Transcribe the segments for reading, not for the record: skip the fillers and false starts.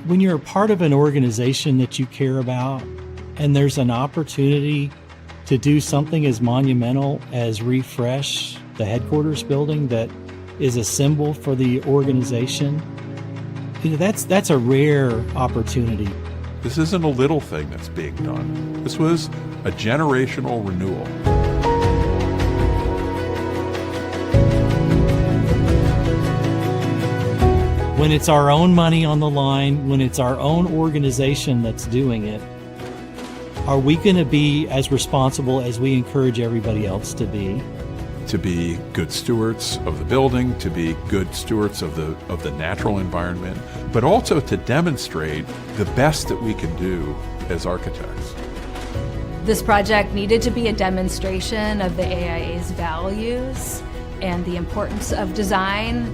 When you're a part of an organization that you care about and there's an opportunity to do something as monumental as refresh the headquarters building that is a symbol for the organization, that's a rare opportunity. This isn't a little thing that's being done. This was a generational renewal. When it's our own money on the line, when it's our own organization that's doing it, are we going to be as responsible as we encourage everybody else to be? To be good stewards of the building, to be good stewards of the natural environment, but also to demonstrate the best that we can do as architects. This project needed to be a demonstration of the AIA's values and the importance of design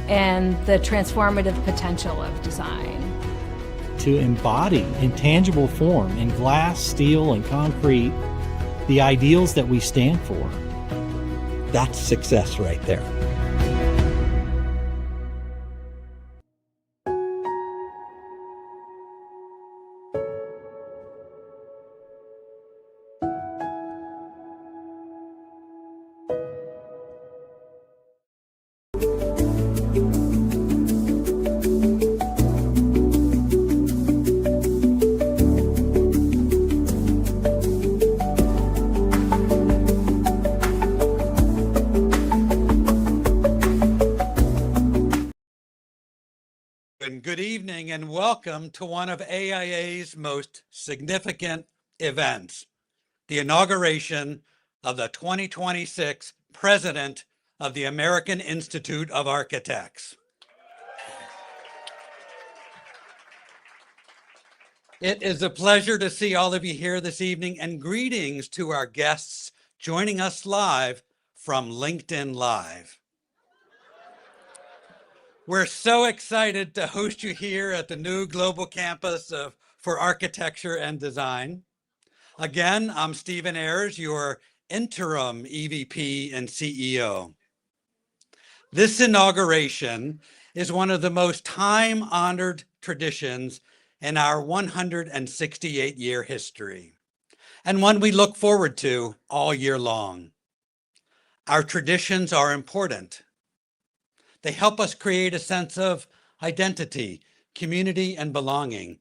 and the transformative potential of design. To embody in tangible form, in glass, steel, and concrete, the ideals that we stand for. That's success right there. Good evening and welcome to one of AIA's most significant events, the inauguration of the 2026 President of the American Institute of Architects. It is a pleasure to see all of you here this evening, and greetings to our guests joining us live from LinkedIn Live. We're so excited to host you here at the new global campus for architecture and design. Again, I'm Stephen Ayers, your interim EVP and CEO. This inauguration is one of the most time-honored traditions in our 168-year history, and one we look forward to all year long. Our traditions are important. They help us create a sense of identity, community, and belonging,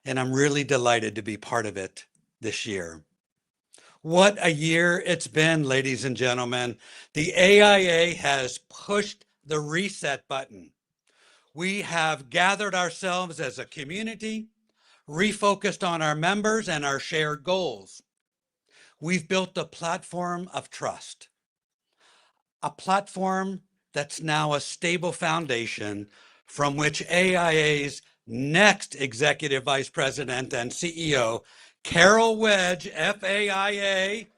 and I'm really delighted to be part of it this year. What a year it's been, ladies and gentlemen. The AIA has pushed the reset button. We have gathered ourselves as a community, refocused on our members and our shared goals. We've built a platform of trust, a platform that's now a stable foundation from which AIA's next Executive Vice President and CEO, Carol Wedge, FAIA,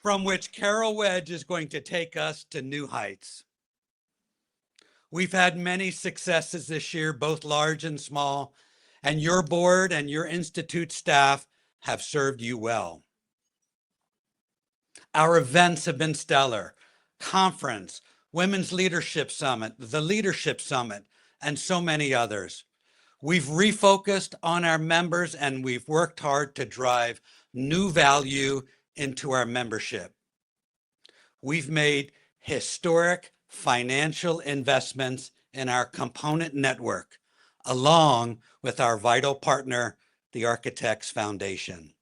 from which Carol Wedge is going to take us to new heights. We've had many successes this year, both large and small, and your board and your institute staff have served you well. Our events have been stellar. Conference, Women's Leadership Summit, the Leadership Summit, and so many others. We've refocused on our members and we've worked hard to drive new value into our membership. We've made historic financial investments in our component network, along with our vital partner, the Architects Foundation.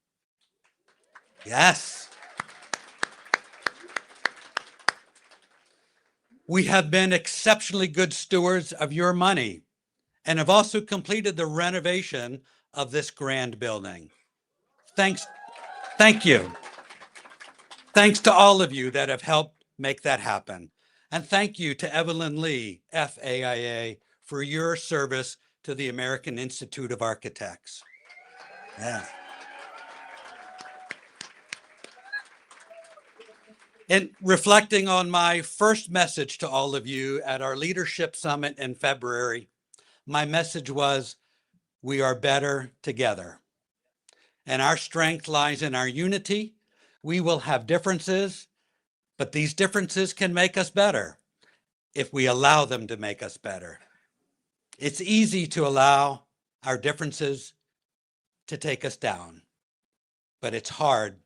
Yes. We have been exceptionally good stewards of your money and have also completed the renovation of this grand building. Thank you. Thanks to all of you that have helped make that happen. And thank you to Evelyn Lee, FAIA, for your service to the American Institute of Architects. Yeah. In reflecting on my first message to all of you at our Leadership Summit in February, my message was, we are better together. And our strength lies in our unity. We will have differences, But these differences can make us better if we allow them to make us better. It's easy to allow our differences to take us down, but it's hard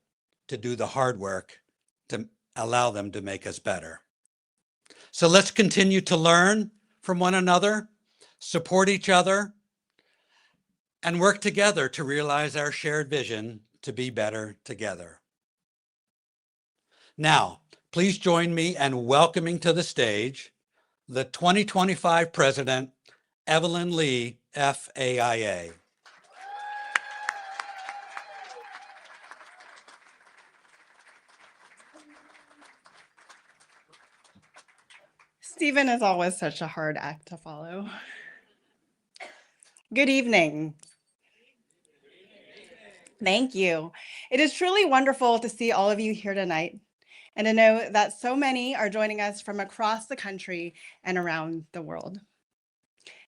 to do the hard work to allow them to make us better. So let's continue to learn from one another, support each other, and work together to realize our shared vision to be better together. Now, please join me in welcoming to the stage the 2025 President, Evelyn Lee, FAIA. Stephen is always such a hard act to follow. Good evening. Thank you. It is truly wonderful to see all of you here tonight and to know that so many are joining us from across the country and around the world.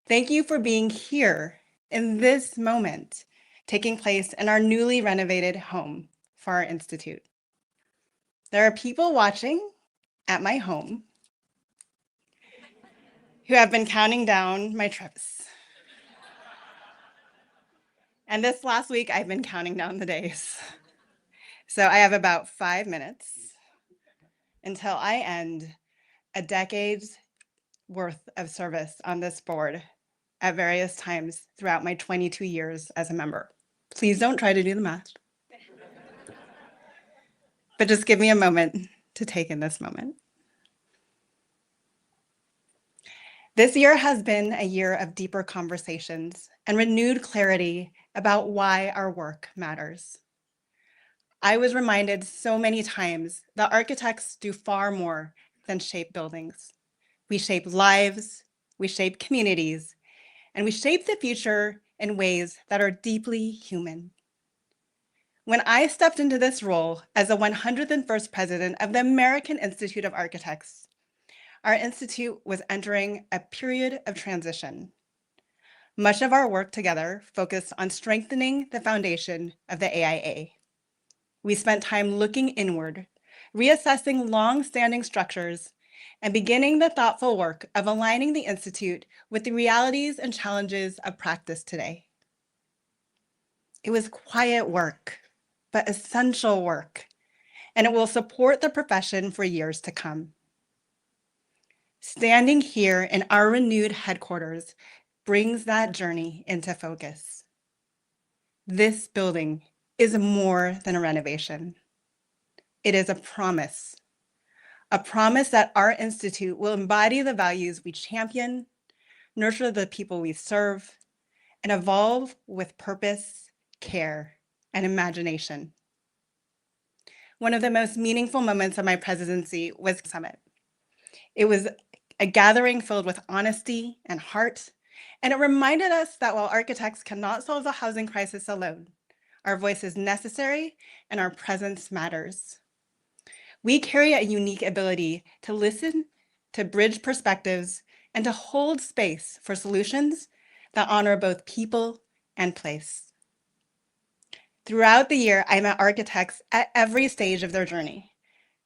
Thank you for being here in this moment, taking place in our newly renovated home for our institute. There are people watching at my home who have been counting down my trips. And this last week, I've been counting down the days. So I have about 5 minutes until I end a decade's worth of service on this board at various times throughout my 22 years as a member. Please don't try to do the math. But just give me a moment to take in this moment. This year has been a year of deeper conversations and renewed clarity about why our work matters. I was reminded so many times that architects do far more than shape buildings. We shape lives, we shape communities, and we shape the future in ways that are deeply human. When I stepped into this role as the 101st president of the American Institute of Architects, our institute was entering a period of transition. Much of our work together focused on strengthening the foundation of the AIA. We spent time looking inward, reassessing long-standing structures, and beginning the thoughtful work of aligning the institute with the realities and challenges of practice today. It was quiet work, but essential work, and it will support the profession for years to come. Standing here in our renewed headquarters brings that journey into focus. This building is more than a renovation. It is a promise that our institute will embody the values we champion, nurture the people we serve, and evolve with purpose, care, and imagination. One of the most meaningful moments of my presidency was Summit. It was a gathering filled with honesty and heart, and it reminded us that while architects cannot solve the housing crisis alone, our voice is necessary and our presence matters. We carry a unique ability to listen, to bridge perspectives, and to hold space for solutions that honor both people and place. Throughout the year, I met architects at every stage of their journey,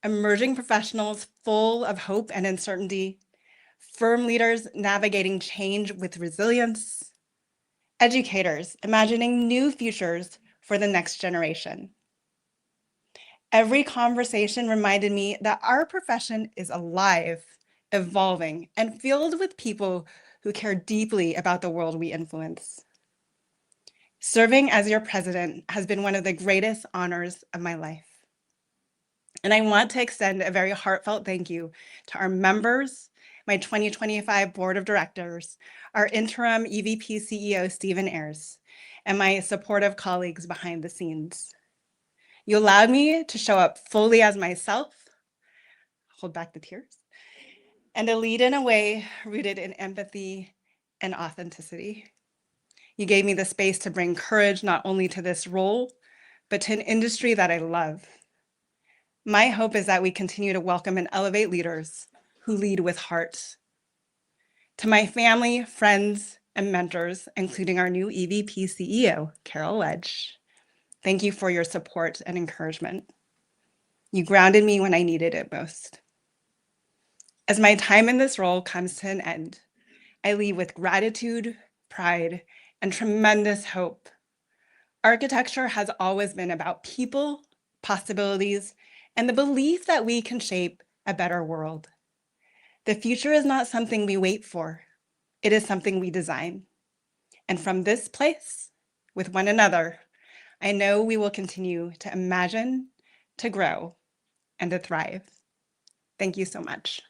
emerging professionals full of hope and uncertainty, firm leaders navigating change with resilience, educators imagining new futures for the next generation. Every conversation reminded me that our profession is alive, evolving, and filled with people who care deeply about the world we influence. Serving as your president has been one of the greatest honors of my life. And I want to extend a very heartfelt thank you to our members, my 2025 board of directors, our interim EVP CEO, Stephen Ayers, and my supportive colleagues behind the scenes. You allowed me to show up fully as myself, hold back the tears, and to lead in a way rooted in empathy and authenticity. You gave me the space to bring courage not only to this role, but to an industry that I love. My hope is that we continue to welcome and elevate leaders who lead with heart. To my family, friends, and mentors, including our new EVP CEO, Carol Wedge, thank you for your support and encouragement. You grounded me when I needed it most. As my time in this role comes to an end, I leave with gratitude, pride, and tremendous hope. Architecture has always been about people, possibilities, and the belief that we can shape a better world. The future is not something we wait for. It is something we design. And from this place, with one another, I know we will continue to imagine, to grow, and to thrive. Thank you so much.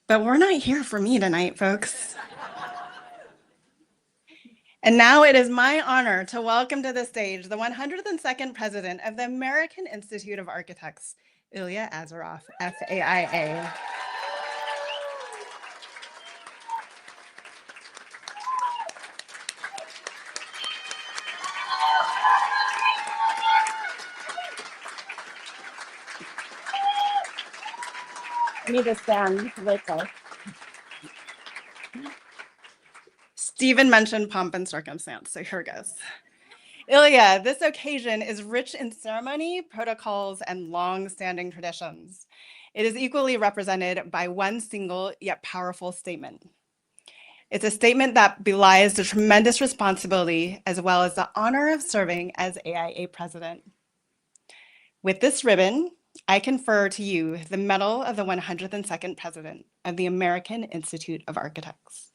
But we're not here for me tonight, folks. And now it is my honor to welcome to the stage the 102nd President of the American Institute of Architects, Illya Azaroff, FAIA. I need to stand right there. Stephen mentioned pomp and circumstance, so here goes. Illya, this occasion is rich in ceremony, protocols, and long-standing traditions. It is equally represented by one single yet powerful statement. It's a statement that belies the tremendous responsibility as well as the honor of serving as AIA President. With this ribbon, I confer to you the Medal of the 102nd President of the American Institute of Architects.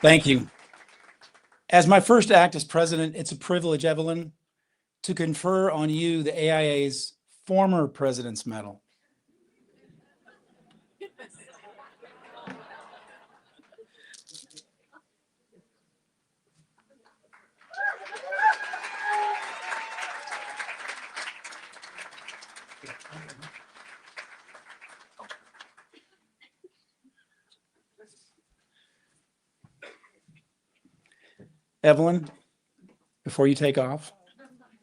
Thank you. As my first act as president, it's a privilege, Evelyn, to confer on you the AIA's former President's Medal. Evelyn, before you take off,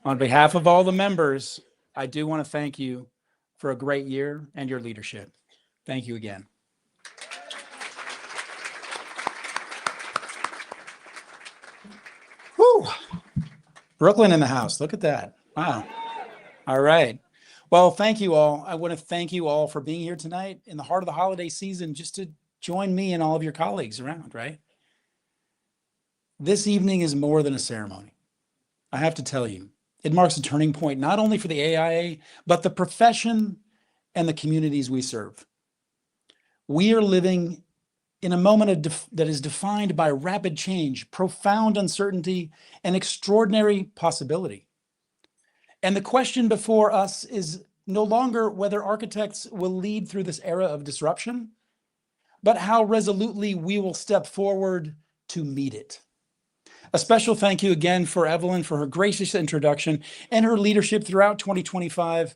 on behalf of all the members, I do want to thank you for a great year and your leadership. Thank you again. Whew. Brooklyn in the house. Look at that. Wow. All right. Well, thank you all. I want to thank you all for being here tonight in the heart of the holiday season, just to join me and all of your colleagues around, right? This evening is more than a ceremony. I have to tell you, it marks a turning point, not only for the AIA, but the profession and the communities we serve. We are living in a moment that is defined by rapid change, profound uncertainty, and extraordinary possibility. And the question before us is no longer whether architects will lead through this era of disruption, but how resolutely we will step forward to meet it. A special thank you again for Evelyn for her gracious introduction and her leadership throughout 2025.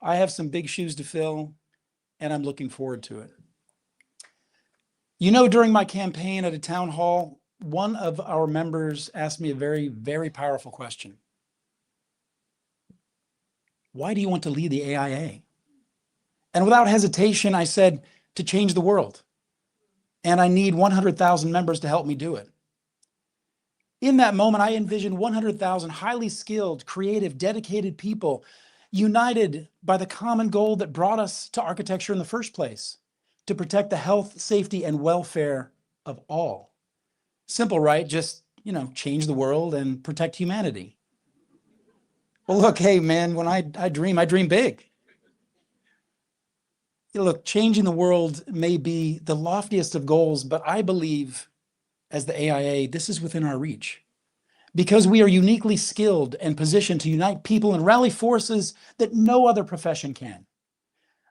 I have some big shoes to fill, and I'm looking forward to it. You know, during my campaign at a town hall, one of our members asked me a very, very powerful question. Why do you want to lead the AIA? And without hesitation, I said, to change the world. And I need 100,000 members to help me do it. In that moment, I envisioned 100,000 highly skilled, creative, dedicated people united by the common goal that brought us to architecture in the first place, to protect the health, safety, and welfare of all. Simple, right? Just, change the world and protect humanity. Well, look, hey, man, when I dream big. Look, changing the world may be the loftiest of goals, but I believe as the AIA, this is within our reach because we are uniquely skilled and positioned to unite people and rally forces that no other profession can.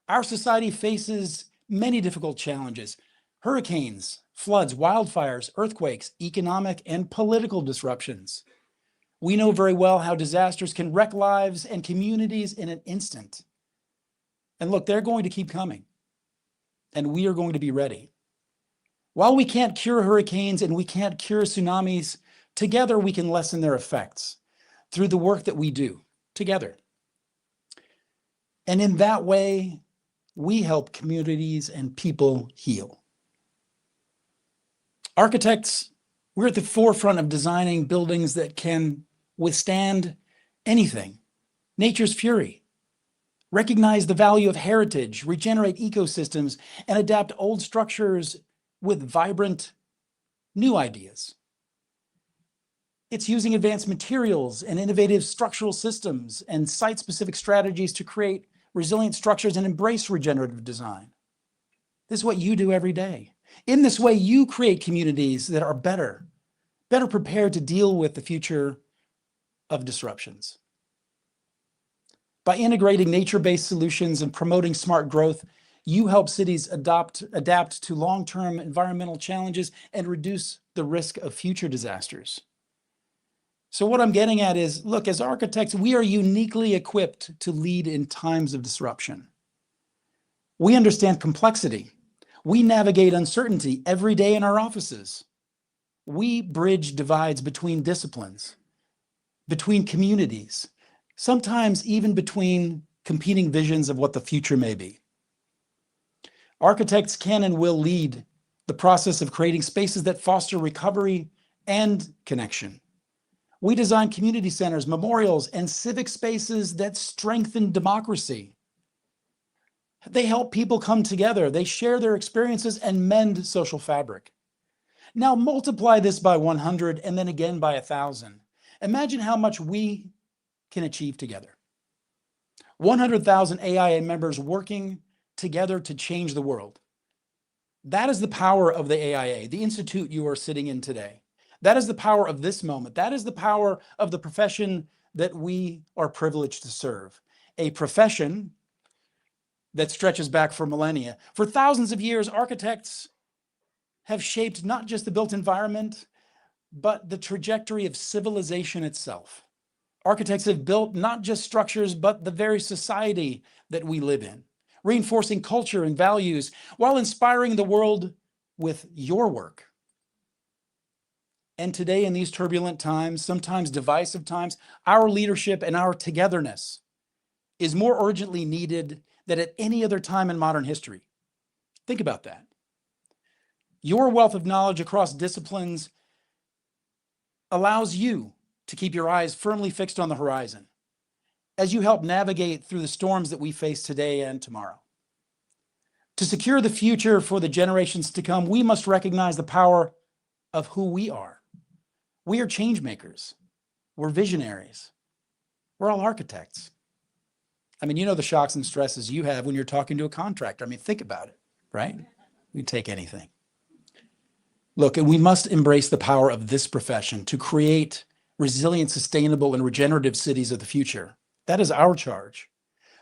Our society faces many difficult challenges: hurricanes, floods, wildfires, earthquakes, economic and political disruptions. We know very well how disasters can wreck lives and communities in an instant. And look, they're going to keep coming, and we are going to be ready. While we can't cure hurricanes and we can't cure tsunamis, together we can lessen their effects through the work that we do together. And in that way, we help communities and people heal. Architects, we're at the forefront of designing buildings that can withstand anything, nature's fury, recognize the value of heritage, regenerate ecosystems, and adapt old structures with vibrant new ideas. It's using advanced materials and innovative structural systems and site-specific strategies to create resilient structures and embrace regenerative design. This is what you do every day. In this way, you create communities that are better prepared to deal with the future of disruptions. By integrating nature-based solutions and promoting smart growth, you help cities adapt to long-term environmental challenges and reduce the risk of future disasters. So what I'm getting at is, look, as architects, we are uniquely equipped to lead in times of disruption. We understand complexity. We navigate uncertainty every day in our offices. We bridge divides between disciplines, between communities, sometimes even between competing visions of what the future may be. Architects can and will lead the process of creating spaces that foster recovery and connection. We design community centers, memorials, and civic spaces that strengthen democracy. They help people come together. They share their experiences and mend social fabric. Now multiply this by 100 and then again by 1,000. Imagine how much we can achieve together. 100,000 AIA members working together to change the world. That is the power of the AIA, the institute you are sitting in today. That is the power of this moment. That is the power of the profession that we are privileged to serve. A profession that stretches back for millennia. For thousands of years, architects have shaped not just the built environment, but the trajectory of civilization itself. Architects have built not just structures, but the very society that we live in, reinforcing culture and values while inspiring the world with your work. And today, in these turbulent times, sometimes divisive times, our leadership and our togetherness is more urgently needed than at any other time in modern history. Think about that. Your wealth of knowledge across disciplines allows you to keep your eyes firmly fixed on the horizon as you help navigate through the storms that we face today and tomorrow. To secure the future for the generations to come, we must recognize the power of who we are. We are change makers. We're visionaries. We're all architects. I mean, you know the shocks and stresses you have when you're talking to a contractor. I mean, think about it, right? We take anything. Look, and we must embrace the power of this profession to create resilient, sustainable, and regenerative cities of the future. That is our charge.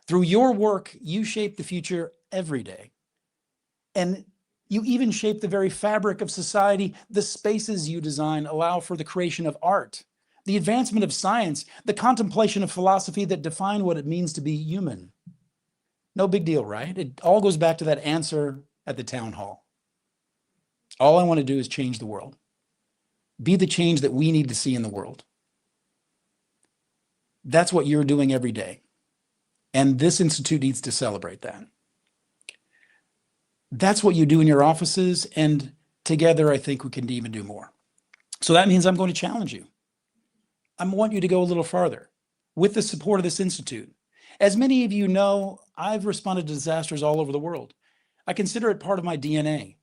Through your work, you shape the future every day. And you even shape the very fabric of society. The spaces you design allow for the creation of art, the advancement of science, the contemplation of philosophy that define what it means to be human. No big deal, right? It all goes back to that answer at the town hall. All I want to do is change the world. Be the change that we need to see in the world. That's what you're doing every day. And this institute needs to celebrate that. That's what you do in your offices, and together I think we can even do more. So that means I'm going to challenge you. I want you to go a little farther with the support of this institute. As many of you know, I've responded to disasters all over the world. I consider it part of my DNA.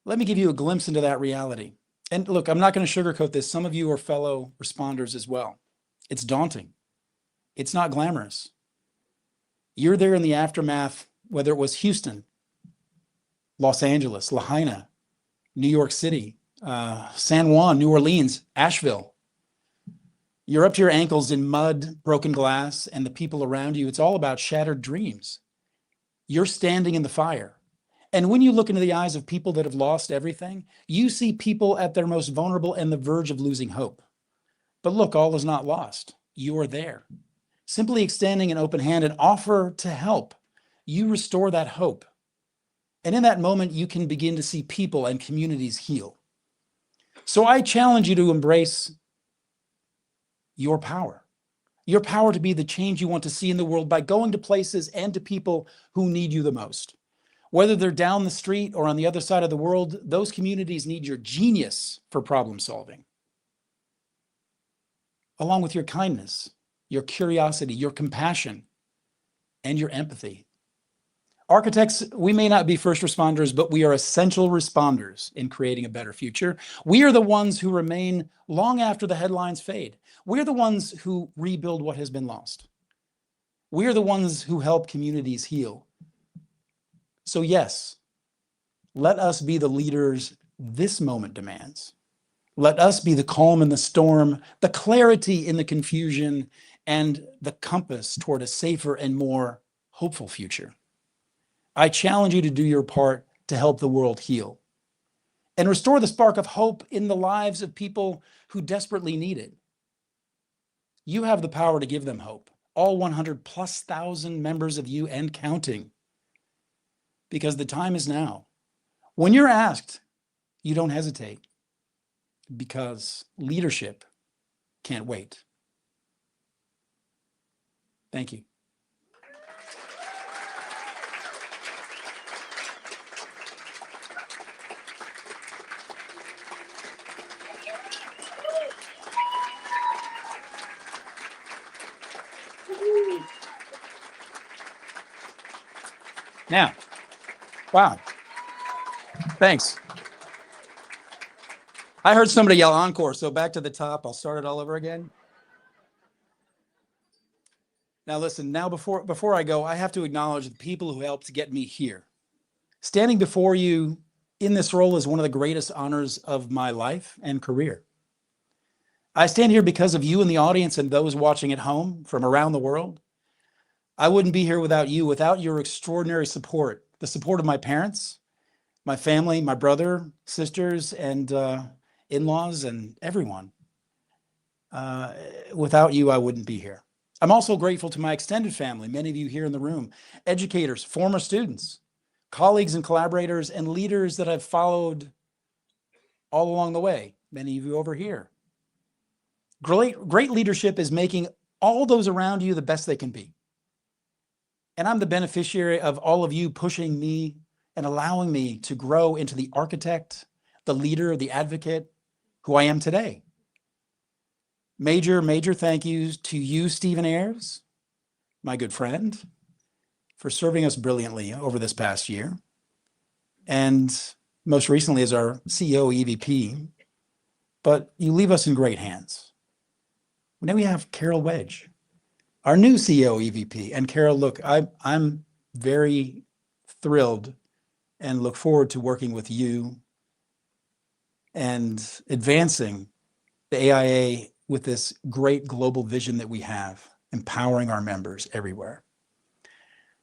Let me give you a glimpse into that reality. And look, I'm not going to sugarcoat this. Some of you are fellow responders as well. It's daunting. It's not glamorous. You're there in the aftermath, whether it was Houston, Los Angeles, Lahaina, New York City, San Juan, New Orleans, Asheville. You're up to your ankles in mud, broken glass, and the people around you. It's all about shattered dreams. You're standing in the fire. And when you look into the eyes of people that have lost everything, you see people at their most vulnerable and the verge of losing hope. But look, all is not lost. You are there. Simply extending an open hand and offer to help, you restore that hope. And in that moment, you can begin to see people and communities heal. So I challenge you to embrace your power to be the change you want to see in the world by going to places and to people who need you the most. Whether they're down the street or on the other side of the world, those communities need your genius for problem solving, along with your kindness, your curiosity, your compassion, and your empathy. Architects, we may not be first responders, but we are essential responders in creating a better future. We are the ones who remain long after the headlines fade. We're the ones who rebuild what has been lost. We're the ones who help communities heal. So yes, let us be the leaders this moment demands. Let us be the calm in the storm, the clarity in the confusion, and the compass toward a safer and more hopeful future. I challenge you to do your part to help the world heal and restore the spark of hope in the lives of people who desperately need it. You have the power to give them hope, all 100,000+ members of you and counting, because the time is now. When you're asked, you don't hesitate, because leadership can't wait. Thank you. Now, wow, thanks. I heard somebody yell encore, so back to the top. I'll start it all over again. Now listen, before I go, I have to acknowledge the people who helped get me here. Standing before you in this role is one of the greatest honors of my life and career. I stand here because of you in the audience and those watching at home from around the world. I wouldn't be here without you, without your extraordinary support, the support of my parents, my family, my brother, sisters, and in-laws, and everyone. Without you, I wouldn't be here. I'm also grateful to my extended family, many of you here in the room, educators, former students, colleagues and collaborators, and leaders that I've followed all along the way, many of you over here. Great leadership is making all those around you the best they can be. And I'm the beneficiary of all of you pushing me and allowing me to grow into the architect, the leader, the advocate who I am today. Major thank yous to you, Stephen Ayers, my good friend, for serving us brilliantly over this past year. And most recently as our CEO EVP, but you leave us in great hands. Now we have Carol Wedge, our new CEO EVP. And Carol, look, I'm very thrilled and look forward to working with you and advancing the AIA with this great global vision that we have, empowering our members everywhere.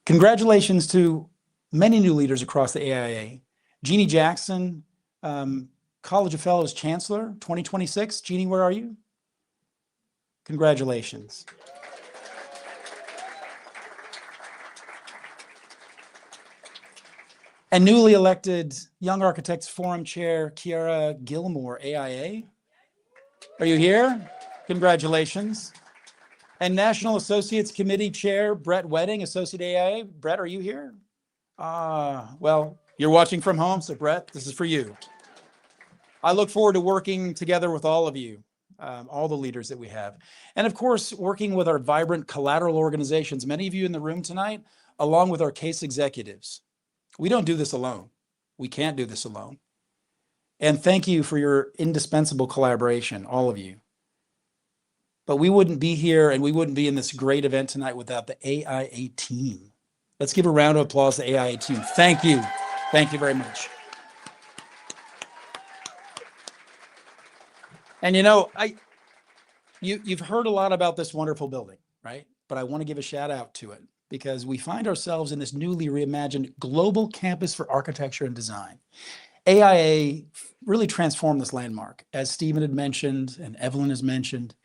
Congratulations to many new leaders across the AIA. Jeannie Jackson, College of Fellows Chancellor 2026. Jeannie, where are you? Congratulations. And newly elected Young Architects Forum Chair, Kiara Gilmore, AIA. Are you here? Congratulations. And National Associates Committee Chair, Brett Wedding, Associate AIA. Brett, are you here? Well, you're watching from home, so Brett, this is for you. I look forward to working together with all of you, all the leaders that we have. And of course, working with our vibrant collateral organizations, many of you in the room tonight, along with our case executives. We don't do this alone. We can't do this alone. And thank you for your indispensable collaboration, all of you. But we wouldn't be here and we wouldn't be in this great event tonight without the AIA team. Let's give a round of applause to the AIA team. Thank you. Thank you very much. And you know, you've heard a lot about this wonderful building, right? But I want to give a shout out to it because we find ourselves in this newly reimagined global campus for architecture and design. AIA really transformed this landmark, as Stephen had mentioned and Evelyn has mentioned.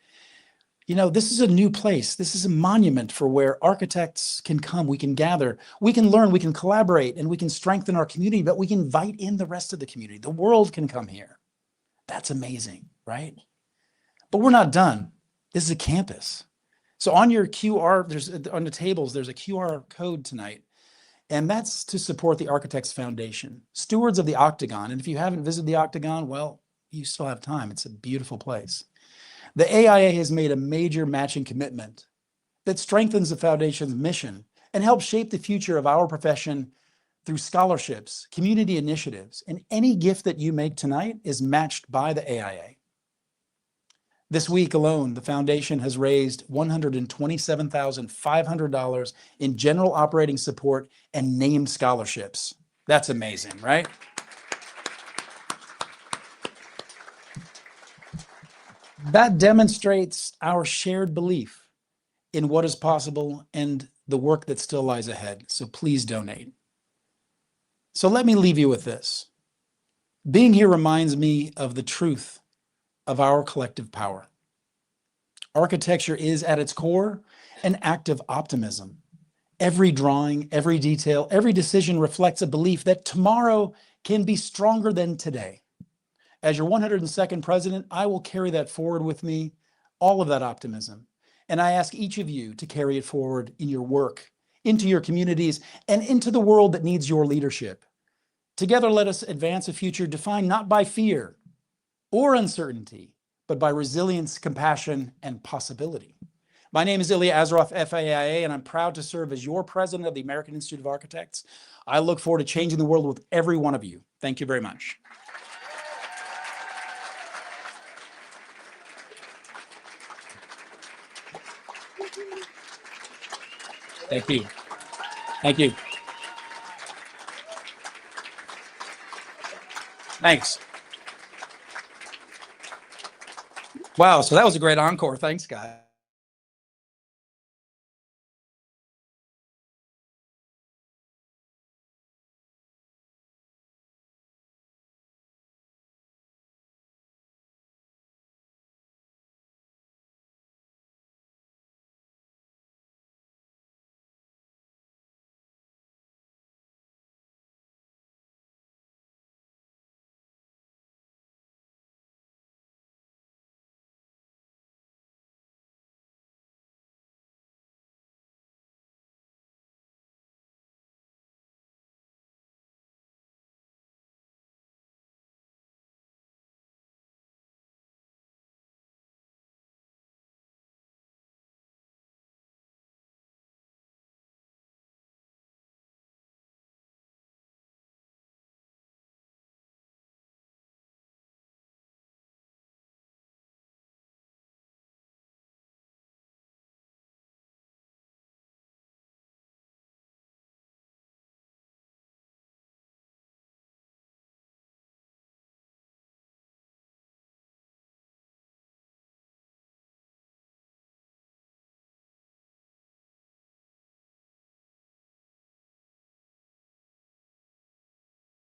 You know, this is a new place. This is a monument for where architects can come. We can gather, we can learn, we can collaborate, and we can strengthen our community, but we can invite in the rest of the community. The world can come here. That's amazing, right? But we're not done. This is a campus. So on your QR, on the tables, there's a QR code tonight, and that's to support the Architects Foundation, stewards of the Octagon. And if you haven't visited the Octagon, well, you still have time. It's a beautiful place. The AIA has made a major matching commitment that strengthens the foundation's mission and helps shape the future of our profession through scholarships, community initiatives, and any gift that you make tonight is matched by the AIA. This week alone, the foundation has raised $127,500 in general operating support and named scholarships. That's amazing, right? That demonstrates our shared belief in what is possible and the work that still lies ahead. So please donate. So let me leave you with this. Being here reminds me of the truth of our collective power. Architecture is at its core an act of optimism. Every drawing, every detail, every decision reflects a belief that tomorrow can be stronger than today. As your 102nd president, I will carry that forward with me, all of that optimism. And I ask each of you to carry it forward in your work, into your communities, and into the world that needs your leadership. Together, let us advance a future defined not by fear or uncertainty, but by resilience, compassion, and possibility. My name is Illya Azaroff, FAIA, and I'm proud to serve as your president of the American Institute of Architects. I look forward to changing the world with every one of you. Thank you very much. Thank you. Thank you. Thanks. Wow, so that was a great encore. Thanks, guys.